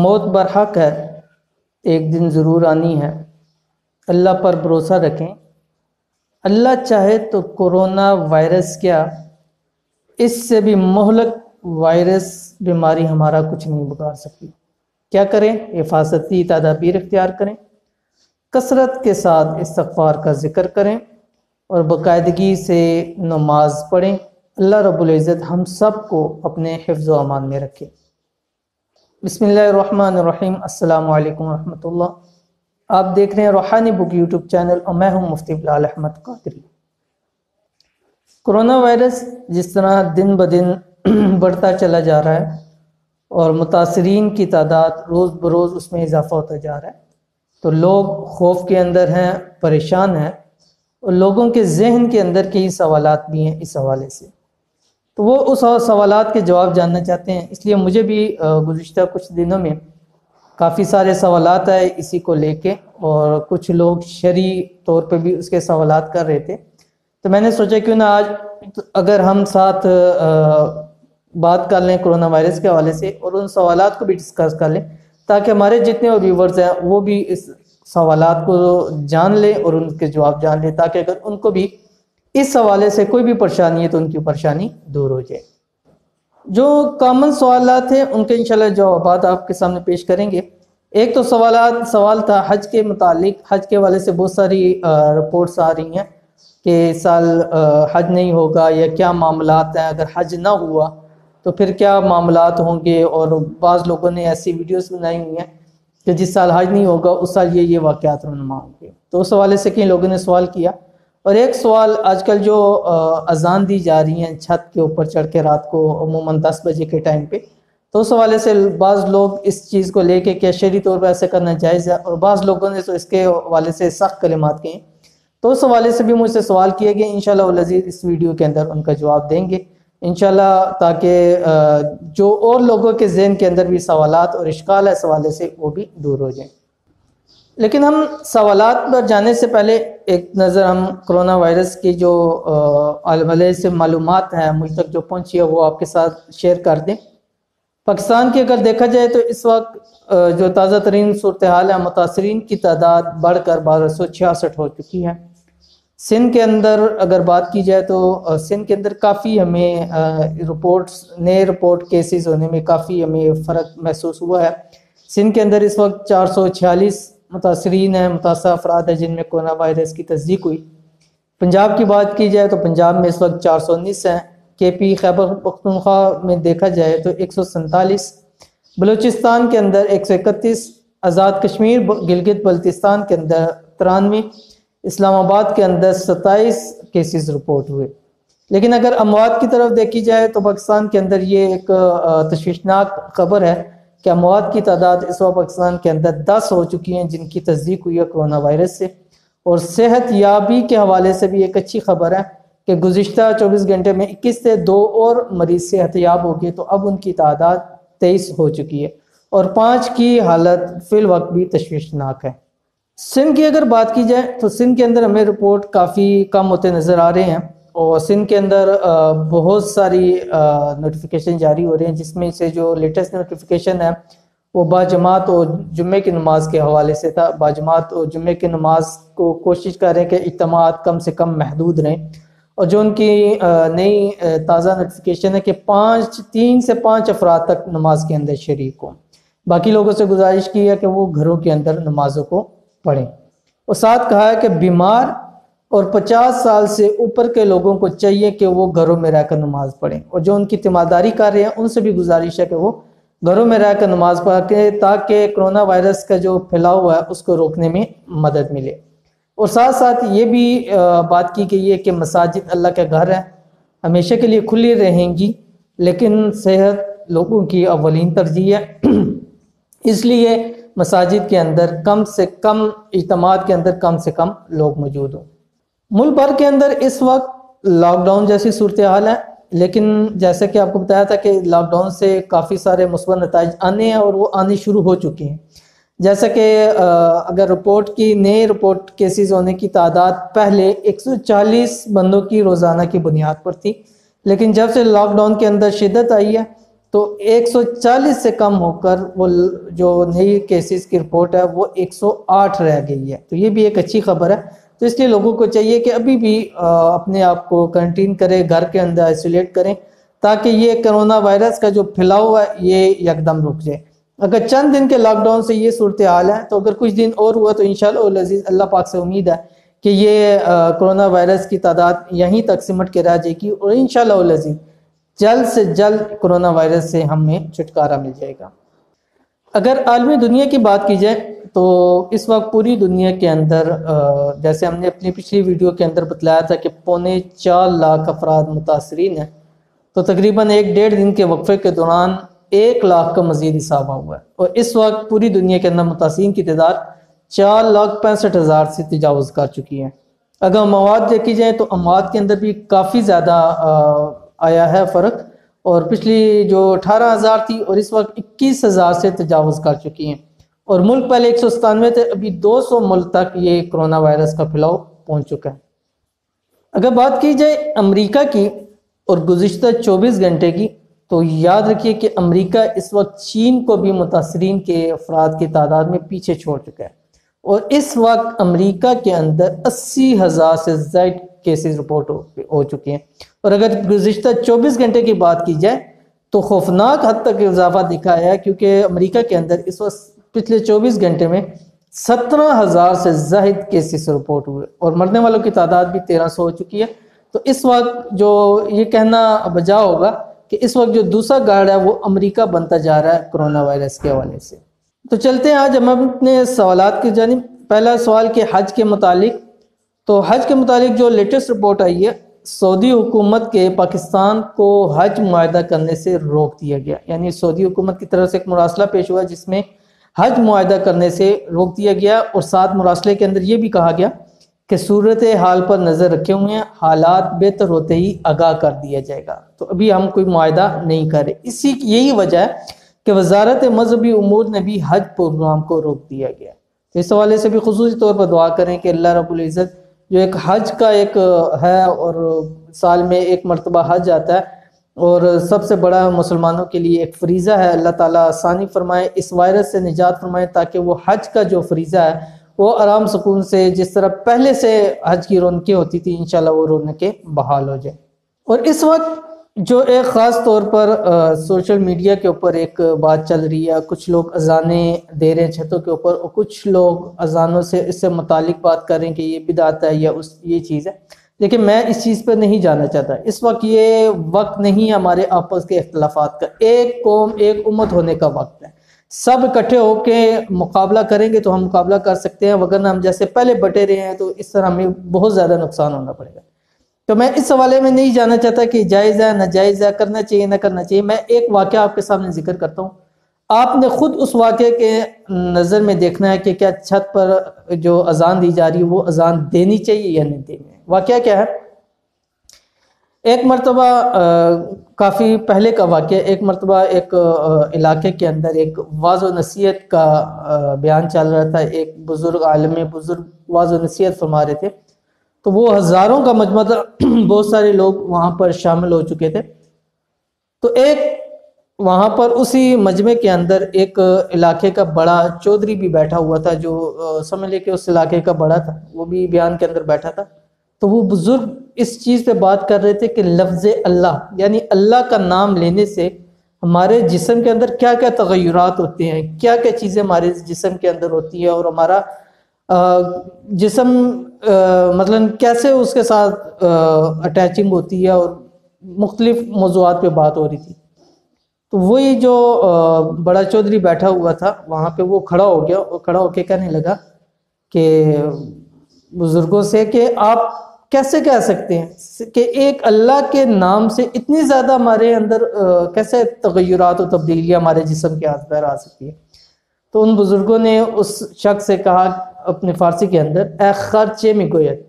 موت برحق ہے، ایک دن ضرور آنی ہے، اللہ پر بھروسہ رکھیں۔ اللہ چاہے تو کورونا وائرس کیا، اس سے بھی مہلک وائرس بیماری ہمارا کچھ نہیں بگاڑ سکتی۔ کیا کریں؟ حفاظتی تدابیر اختیار کریں، کثرت کے ساتھ استغفار کا ذکر کریں اور باقاعدگی سے نماز پڑھیں۔ اللہ رب العزت ہم سب کو اپنے حفظ و امان میں رکھے۔ بسم اللہ الرحمن الرحیم۔ السلام علیکم ورحمۃ اللہ۔ آپ دیکھ رہے ہیں روحانی بک یوٹیوب چینل اور میں ہوں مفتی بلال احمد قادری۔ کرونا وائرس جس طرح دن بدن بڑھتا چلا جا رہا ہے اور متاثرین کی تعداد روز بروز اس میں اضافہ ہوتا جا رہا ہے، تو لوگ خوف کے اندر ہیں، پریشان ہیں، اور لوگوں کے ذہن کے اندر کئی سوالات بھی ہیں اس حوالے سے، تو وہ اس سوالات کے جواب جاننا چاہتے ہیں۔ اس لیے مجھے بھی گزشتہ کچھ دنوں میں کافی سارے سوالات آئے اسی کو لے کے، اور کچھ لوگ شرعی طور پہ بھی اس کے سوالات کر رہے تھے، تو میں نے سوچا کیوں نہ آج اگر ہم ساتھ بات کر لیں کرونا وائرس کے حوالے سے اور ان سوالات کو بھی ڈسکس کر لیں، تاکہ ہمارے جتنے اور ویورز ہیں وہ بھی اس سوالات کو جان لیں اور ان کے جواب جان لیں، تاکہ اگر ان کو بھی اس حوالے سے کوئی بھی پریشانی ہے تو ان کی پریشانی دور ہو جائے۔ جو کامن سوالات ہیں ان کے انشاءاللہ جوابات آپ کے سامنے پیش کریں گے۔ ایک تو سوال تھا حج کے متعلق۔ حج کے حوالے سے بہت ساری رپورٹس آ رہی ہیں کہ اس سال حج نہیں ہوگا یا کیا معاملات ہیں، اگر حج نہ ہوا تو پھر کیا معاملات ہوں گے، اور بعض لوگوں نے ایسی ویڈیوز بنائی ہوئی ہیں کہ جس سال حج نہیں ہوگا اس سال یہ واقعات رونما ہوں گے، تو اس حوالے سے کئی لوگوں نے سوال کیا۔ اور ایک سوال آج کل جو اذان دی جا رہی ہیں چھت کے اوپر چڑھ کے رات کو عموماً 10 بجے کے ٹائم پہ، تو اس حوالے سے بعض لوگ اس چیز کو لے کے کیا شرعی طور پر ایسے کرنا جائز ہے، اور بعض لوگوں نے تو اس کے حوالے سے سخت کلمات کہے، تو اس حوالے سے بھی مجھ سے سوال کیے گئے۔ انشاءاللہ العزیز اس ویڈیو کے اندر ان کا جواب دیں گے انشاءاللہ، تاکہ جو اور لوگوں کے ذہن کے اندر بھی سوالات اور اشکال ہے اس حوالے سے وہ بھی دور ہو جائیں۔ لیکن ہم سوالات پر جانے سے پہلے ایک نظر ہم کرونا وائرس کی جو حوالے سے معلومات ہیں مجھ تک جو پہنچی ہے وہ آپ کے ساتھ شیئر کر دیں۔ پاکستان کی اگر دیکھا جائے تو اس وقت جو تازہ ترین صورتحال ہے، متاثرین کی تعداد بڑھ کر 1266 ہو چکی ہے۔ سندھ کے اندر اگر بات کی جائے تو سندھ کے اندر کافی ہمیں نئے رپورٹ کیسز ہونے میں کافی ہمیں فرق محسوس ہوا ہے۔ سندھ کے اندر اس وقت 446 متاثرین ہیں، متاثرہ افراد ہیں جن میں کورونا وائرس کی تصدیق ہوئی۔ پنجاب کی بات کی جائے تو پنجاب میں اس وقت 419 ہیں۔ کے پی خیبر پختونخوا میں دیکھا جائے تو 147، بلوچستان کے اندر 131، آزاد کشمیر گلگت بلتستان کے اندر 93، اسلام آباد کے اندر 27 کیسز رپورٹ ہوئے۔ لیکن اگر اموات کی طرف دیکھی جائے تو پاکستان کے اندر یہ ایک تشویشناک خبر ہے کہ اموات کی تعداد اس وقت پاکستان کے اندر 10 ہو چکی ہیں جن کی تصدیق ہوئی ہے کرونا وائرس سے۔ اور صحت یابی کے حوالے سے بھی ایک اچھی خبر ہے کہ گزشتہ 24 گھنٹے میں 21 سے 2 اور مریض صحت یاب ہو گئے، تو اب ان کی تعداد 23 ہو چکی ہے، اور 5 کی حالت فی الوقت بھی تشویشناک ہے۔ سندھ کی اگر بات کی جائے تو سندھ کے اندر ہمیں رپورٹ کافی کم ہوتے نظر آ رہے ہیں، اور سندھ کے اندر بہت ساری نوٹیفیکیشن جاری ہو رہے ہیں، جس میں سے جو لیٹسٹ نوٹیفیکیشن ہے وہ باجماعت اور جمعے کی نماز کے حوالے سے تھا۔ باجماعت اور جمعے کی نماز کو کوشش کر رہے ہیں کہ اجتماعات کم سے کم محدود رہیں، اور جو ان کی نئی تازہ نوٹیفیکیشن ہے کہ 3 سے 5 افراد تک نماز کے اندر شریک ہوں۔ باقی لوگوں سے گزارش کی ہے کہ وہ گھروں کے اندر نمازوں کو پڑھیں، اور ساتھ کہا ہے کہ بیمار اور 50 سال سے اوپر کے لوگوں کو چاہیے کہ وہ گھروں میں رہ کر نماز پڑھیں، اور جو ان کی تیمارداری کر رہے ہیں ان سے بھی گزارش ہے کہ وہ گھروں میں رہ کر نماز پڑھیں، تاکہ کرونا وائرس کا جو پھیلاؤ ہے اس کو روکنے میں مدد ملے۔ اور ساتھ ساتھ یہ بھی بات کی گئی ہے کہ مساجد اللہ کے گھر ہیں، ہمیشہ کے لیے کھلی رہیں گی، لیکن صحت لوگوں کی اولین ترجیح ہے، اس لیے مساجد کے اندر کم سے کم اجتماعات کے اندر کم سے کم لوگ موجود ہوں۔ ملک بھر کے اندر اس وقت لاک ڈاؤن جیسی صورتحال ہے، لیکن جیسا کہ آپ کو بتایا تھا کہ لاک ڈاؤن سے کافی سارے مثبت نتائج آنے ہیں، اور وہ آنے شروع ہو چکے ہیں۔ جیسا کہ اگر نئے رپورٹ کیسز ہونے کی تعداد پہلے 140 بندوں کی روزانہ کی بنیاد پر تھی، لیکن جب سے لاک ڈاؤن کے اندر شدت آئی ہے تو 140 سے کم ہو کر وہ جو نئی کیسز کی رپورٹ ہے وہ 108 رہ گئی ہے. تو یہ بھی ایک اچھی خبر ہے. تو اس لیے لوگوں کو چاہیے کہ ابھی بھی اپنے آپ کو کرنٹین کریں, گھر کے اندر آئسولیٹ کریں, تاکہ یہ کرونا وائرس کا جو پھیلاؤ ہے یہ یکدم رک جائے. اگر چند دن کے لاک ڈاؤن سے یہ صورتحال ہے, تو اگر کچھ دن اور ہوا تو انشاءاللہ العزیز اللہ پاک سے امید ہے کہ یہ کرونا وائرس کی تعداد یہیں تک سمٹ کے رہ جائے گی, اور انشاءاللہ العزیز جلد سے جلد کرونا وائرس سے ہمیں چھٹکارا مل جائے گا. اگر عالمی دنیا کی بات کی جائے تو اس وقت پوری دنیا کے اندر جیسے ہم نے اپنی پچھلی ویڈیو کے اندر بتلایا تھا کہ 4.25 لاکھ افراد متاثرین ہیں, تو تقریباً 1.5 دن کے وقفے کے دوران 1 لاکھ کا مزید اضافہ ہوا ہے, اور اس وقت پوری دنیا کے اندر متاثرین کی تعداد 4,65,000 سے تجاوز کر چکی ہے. اگر اموات دیکھی جائیں تو اموات کے اندر بھی کافی زیادہ آیا ہے فرق, اور پچھلی جو 18,000 تھی اور اس وقت 21,000 سے تجاوز کر چکی ہیں, اور ملک پہلے 197 تھے, ابھی 200 ملک تک یہ کرونا وائرس کا پھیلاؤ پہنچ چکا ہے. اگر بات کی جائے امریکہ کی اور گزشتہ 24 گھنٹے کی, تو یاد رکھیے کہ امریکہ اس وقت چین کو بھی متاثرین کے افراد کی تعداد میں پیچھے چھوڑ چکا ہے, اور اس وقت امریکہ کے اندر 80,000 سے زائد کیسز رپورٹ ہو چکے ہیں. اور اگر گزشتہ 24 گھنٹے کی بات کی جائے تو خوفناک حد تک اضافہ دکھا ہے, کیونکہ امریکہ کے اندر اس وقت پچھلے 24 گھنٹے میں 17,000 سے زائد کیسز رپورٹ ہوئے, اور مرنے والوں کی تعداد بھی 1,300 ہو چکی ہے. تو اس وقت جو یہ کہنا بجا ہوگا کہ اس وقت جو دوسرا گارڈ ہے وہ امریکہ بنتا جا رہا ہے کرونا وائرس کے حوالے سے. تو چلتے ہیں آج ہم اپنے سوالات کی جانب. پہلا سوال کہ حج کے متعلق. تو حج کے متعلق جو لیٹسٹ رپورٹ آئی ہے, سعودی حکومت کے پاکستان کو حج معاہدہ کرنے سے روک دیا گیا. یعنی سعودی حکومت کی طرف سے ایک مراسلہ پیش ہوا جس میں حج معاہدہ کرنے سے روک دیا گیا, اور ساتھ مراسلے کے اندر یہ بھی کہا گیا کہ صورت حال پر نظر رکھے ہوئے ہیں, حالات بہتر ہوتے ہی آگاہ کر دیا جائے گا. تو ابھی ہم کوئی معاہدہ نہیں کر رہے. اسی کی یہی وجہ ہے کہ وزارت مذہبی امور نے بھی حج پروگرام کو روک دیا گیا. تو اس حوالے سے بھی خصوصی طور پر دعا کریں کہ اللہ رب العزت جو ایک حج کا ایک ہے, اور سال میں ایک مرتبہ حج آتا ہے, اور سب سے بڑا مسلمانوں کے لیے ایک فریضہ ہے, اللہ تعالیٰ آسانی فرمائے, اس وائرس سے نجات فرمائے, تاکہ وہ حج کا جو فریضہ ہے وہ آرام سکون سے جس طرح پہلے سے حج کی رونقیں ہوتی تھی انشاءاللہ وہ رونقیں بحال ہو جائیں. اور اس وقت جو ایک خاص طور پر سوشل میڈیا کے اوپر ایک بات چل رہی ہے, کچھ لوگ اذانیں دے رہے ہیں چھتوں کے اوپر, اور کچھ لوگ اذانوں سے اس سے متعلق بات کر رہے ہیں کہ یہ بدعت ہے یا یہ چیز ہے. لیکن میں اس چیز پہ نہیں جانا چاہتا. اس وقت یہ وقت نہیں ہمارے آپس کے اختلافات کا, ایک قوم ایک امت ہونے کا وقت ہے. سب اکٹھے ہو کے مقابلہ کریں گے تو ہم مقابلہ کر سکتے ہیں, وگرنہ ہم جیسے پہلے بٹے رہے ہیں تو اس طرح ہمیں بہت زیادہ نقصان ہونا پڑے گا. تو میں اس حوالے میں نہیں جانا چاہتا کہ جائز ہے ناجائز ہے, کرنا چاہیے نہ کرنا چاہیے. میں ایک واقعہ آپ کے سامنے ذکر کرتا ہوں, آپ نے خود اس واقعے کے نظر میں دیکھنا ہے کہ کیا چھت پر جو اذان دی جا رہی ہے وہ اذان دینی چاہیے یا نہیں دینی ہے. واقعہ کیا ہے, ایک مرتبہ کافی پہلے کا واقعہ, ایک مرتبہ ایک علاقے کے اندر ایک واعظ و نصیحت کا بیان چل رہا تھا. ایک بزرگ عالم بزرگ واعظ و نصیحت فرما رہے تھے, تو وہ ہزاروں کا مجمع تھا, بہت سارے لوگ وہاں پر شامل ہو چکے تھے. تو ایک وہاں پر اسی مجمع کے اندر ایک علاقے کا بڑا چودھری بھی بیٹھا ہوا تھا, جو سمجھ لے کہ اس علاقے کا بڑا تھا, وہ بھی بیان کے اندر بیٹھا تھا. تو وہ بزرگ اس چیز پہ بات کر رہے تھے کہ لفظ اللہ یعنی اللہ کا نام لینے سے ہمارے جسم کے اندر کیا کیا تغیرات ہوتے ہیں, کیا کیا چیزیں ہمارے جسم کے اندر ہوتی ہیں, اور ہمارا جسم مثلا کیسے اس کے ساتھ اٹیچنگ ہوتی ہے, اور مختلف موضوعات پہ بات ہو رہی تھی. تو وہی جو بڑا چودھری بیٹھا ہوا تھا وہاں پہ وہ کھڑا ہو گیا, اور کھڑا ہو کے کہنے لگا کہ بزرگوں سے کہ آپ کیسے کہہ سکتے ہیں کہ ایک اللہ کے نام سے اتنی زیادہ ہمارے اندر کیسے تغیرات و تبدیلیاں ہمارے جسم کے اندر آ سکتی ہیں. تو ان بزرگوں نے اس شخص سے کہا اپنے فارسی کے اندر, اے خرچے میں گویت,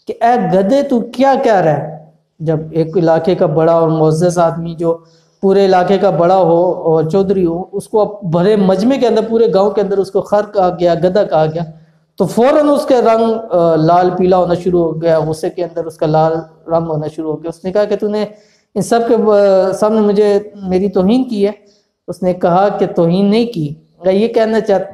کہ اے گدھے تو کیا کہہ رہا ہے. جب ایک علاقے کا بڑا اور معزز آدمی جو پورے علاقے کا بڑا ہو اور چودھری ہو, اس کو بھرے مجمع کے اندر پورے گاؤں کے اندر اس کو خر کہا گیا, گدھا کہا گیا, تو فوراً اس کے رنگ لال پیلا ہونا شروع ہو گیا, غصے کے اندر اس کا لال رنگ ہونا شروع ہو گیا. اس نے کہا کہ تو نے ان سب کے سامنے مجھے میری توہین کی ہے؟ اس نے کہا کہ توہین نہیں کی، میں یہ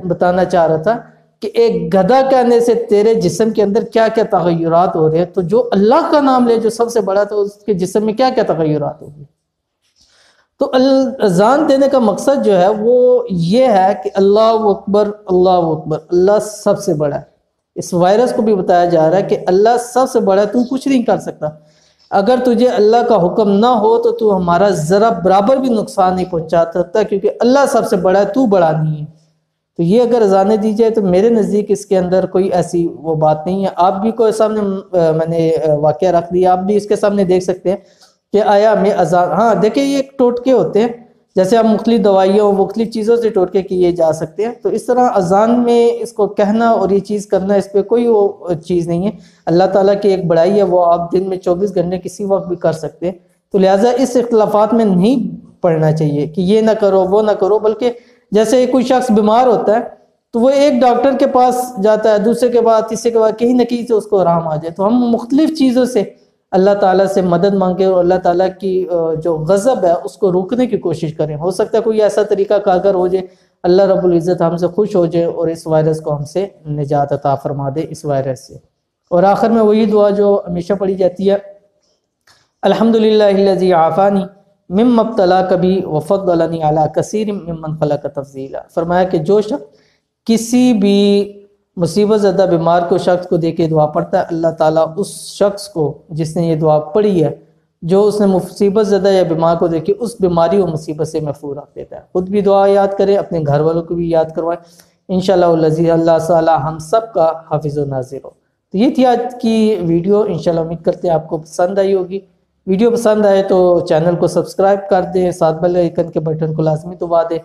بتانا چاہ رہا تھا کہ ایک گدھا کہنے سے تیرے جسم کے اندر کیا کیا تغیرات ہو رہے ہیں، تو جو اللہ کا نام لے جو سب سے بڑا، تو اس کے جسم میں کیا کیا تغیرات ہوگی۔ تو اذان دینے کا مقصد جو ہے وہ یہ ہے کہ اللہ اکبر اللہ اکبر، اللہ سب سے بڑا ہے۔ اس وائرس کو بھی بتایا جا رہا ہے کہ اللہ سب سے بڑا ہے، تو کچھ نہیں کر سکتا۔ اگر تجھے اللہ کا حکم نہ ہو تو ہمارا ذرا برابر بھی نقصان نہیں پہنچا سکتا، کیونکہ اللہ سب سے بڑا ہے، تو بڑا نہیں ہے۔ تو یہ اگر اذانیں دی جائے تو میرے نزدیک اس کے اندر کوئی ایسی وہ بات نہیں ہے۔ آپ بھی کوئی سامنے میں نے واقعہ رکھ دیا، آپ بھی اس کے سامنے دیکھ سکتے ہیں کہ آیا میں اذان، ہاں دیکھیں یہ ایک ٹوٹکے ہوتے ہیں، جیسے آپ مختلف دوائیوں مختلف چیزوں سے ٹوٹکے کیے جا سکتے ہیں، تو اس طرح اذان میں اس کو کہنا اور یہ چیز کرنا، اس پہ کوئی وہ چیز نہیں ہے۔ اللہ تعالیٰ کی ایک بڑائی ہے، وہ آپ دن میں 24 گھنٹے کسی وقت بھی کر سکتے ہیں، تو لہٰذا اس اختلافات میں نہیں پڑھنا چاہیے کہ یہ نہ کرو وہ نہ کرو، بلکہ جیسے کوئی شخص بیمار ہوتا ہے تو وہ ایک ڈاکٹر کے پاس جاتا ہے، دوسرے کے بعد تیسرے کے بعد، کہیں نہ کہیں سے اس کو آرام آ جائے۔ تو ہم مختلف چیزوں سے اللہ تعالیٰ سے مدد مانگے اور اللہ تعالیٰ کی جو غضب ہے اس کو روکنے کی کوشش کریں۔ ہو سکتا ہے کوئی ایسا طریقہ کارگر ہو جائے، اللہ رب العزت ہم سے خوش ہو جائے اور اس وائرس کو ہم سے نجات عطا فرما دے اس وائرس سے۔ اور آخر میں وہی دعا جو ہمیشہ پڑھی جاتی ہے، الحمدللہ الذی عافانی مما ابتلاک بہ وفضلنی علی کثیر ممن خلق تفضیلا۔ فرمایا کہ جو شخص کسی بھی مصیبت زدہ بیمار کو شخص کو دیکھ کے دعا پڑھتا ہے، اللہ تعالیٰ اس شخص کو جس نے یہ دعا پڑھی ہے، جو اس نے مصیبت زدہ یا بیمار کو دیکھی، اس بیماری و مصیبت سے محفوظ رکھ دیتا ہے۔ خود بھی دعا یاد کریں، اپنے گھر والوں کو بھی یاد کروائیں، انشاءاللہ العزیز اللہ تعالیٰ ہم سب کا حافظ و ناظر ہو۔ تو یہ تھی آج کی ویڈیو، انشاءاللہ امید کرتے ہیں آپ کو پسند آئی ہوگی۔ ویڈیو پسند آئے تو چینل کو سبسکرائب کر دیں، ساتھ بیل آئیکن کے بٹن کو لازمی دبا دیں،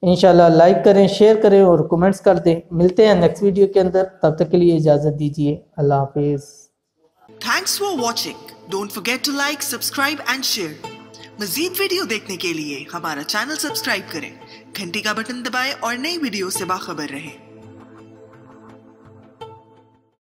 انشاءاللہ لائک کریں، شیئر کریں اور کومنٹس کر دیں۔ ملتے ہیں نیکسٹ ویڈیو کے اندر، تب تک کے لیے اجازت دیجیے، اللہ حافظ۔ Thanks for watching, don't forget to like, subscribe and share. مزید ویڈیو دیکھنے کے لیے ہمارا چینل سبسکرائب کریں، گھنٹی کا بٹن دبائیں اور نئی ویڈیو سے باخبر رہیں۔